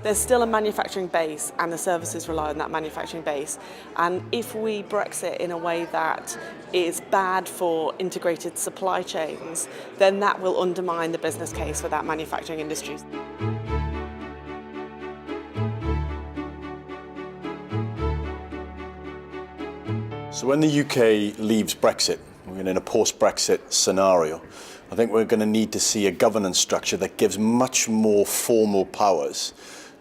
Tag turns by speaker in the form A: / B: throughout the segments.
A: there's still a manufacturing base and the services rely on that manufacturing base. And if we Brexit in a way that is bad for integrated supply chains, then that will undermine the business case for that manufacturing industry.
B: So when the UK leaves Brexit, we're in a post-Brexit scenario, I think we're going to need to see a governance structure that gives much more formal powers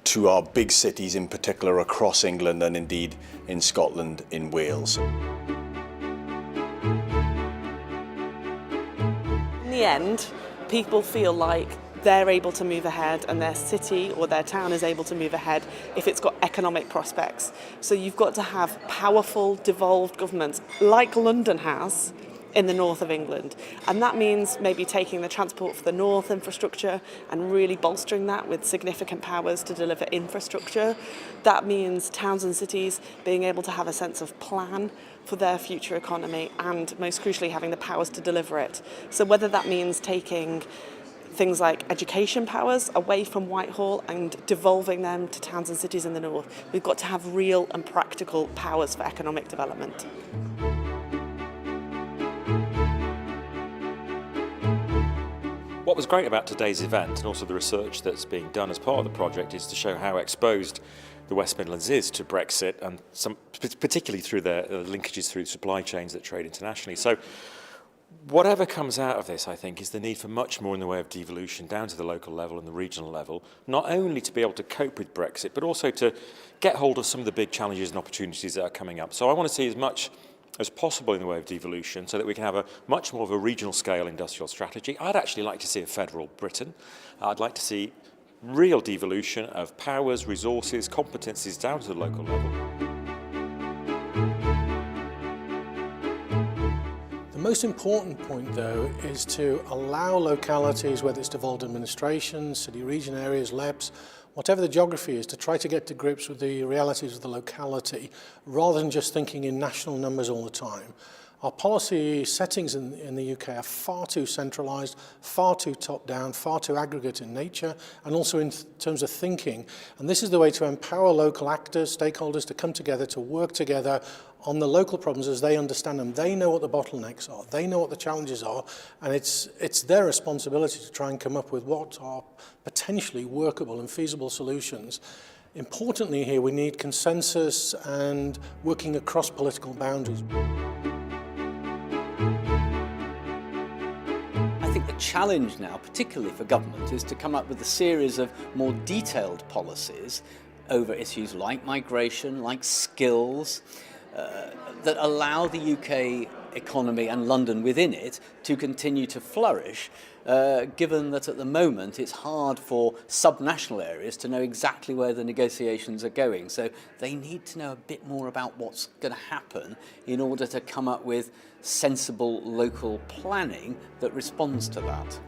B: to our big cities, in particular across England and indeed in Scotland, in Wales.
A: In the end, people feel like they're able to move ahead and their city or their town is able to move ahead if it's got economic prospects. So you've got to have powerful, devolved governments like London has in the north of England. And that means maybe taking the Transport for the North infrastructure and really bolstering that with significant powers to deliver infrastructure. That means towns and cities being able to have a sense of plan for their future economy and, most crucially, having the powers to deliver it. So whether that means taking things like education powers away from Whitehall and devolving them to towns and cities in the north, we've got to have real and practical powers for economic development.
C: What was great about today's event, and also the research that's being done as part of the project, is to show how exposed the West Midlands is to Brexit, and particularly through the linkages through supply chains that trade internationally. So whatever comes out of this, I think, is the need for much more in the way of devolution down to the local level and the regional level, not only to be able to cope with Brexit, but also to get hold of some of the big challenges and opportunities that are coming up. So I want to see as much as possible in the way of devolution so that we can have a much more of a regional scale industrial strategy. I'd actually like to see a federal Britain. I'd like to see real devolution of powers, resources, competencies down to the local level.
D: The most important point, though, is to allow localities, whether it's devolved administration, city region areas, LEPs, whatever the geography is, to try to get to grips with the realities of the locality, rather than just thinking in national numbers all the time. Our policy settings in the UK are far too centralised, far too top-down, far too aggregate in nature, and also in terms of thinking. And this is the way to empower local actors, stakeholders, to come together, to work together on the local problems as they understand them. They know what the bottlenecks are, they know what the challenges are, and it's their responsibility to try and come up with what are potentially workable and feasible solutions. Importantly here, we need consensus and working across political boundaries.
E: I think the challenge now, particularly for government, is to come up with a series of more detailed policies over issues like migration, like skills, that allow the UK economy and London within it to continue to flourish, given that at the moment it's hard for subnational areas to know exactly where the negotiations are going. So they need to know a bit more about what's going to happen in order to come up with sensible local planning that responds to that.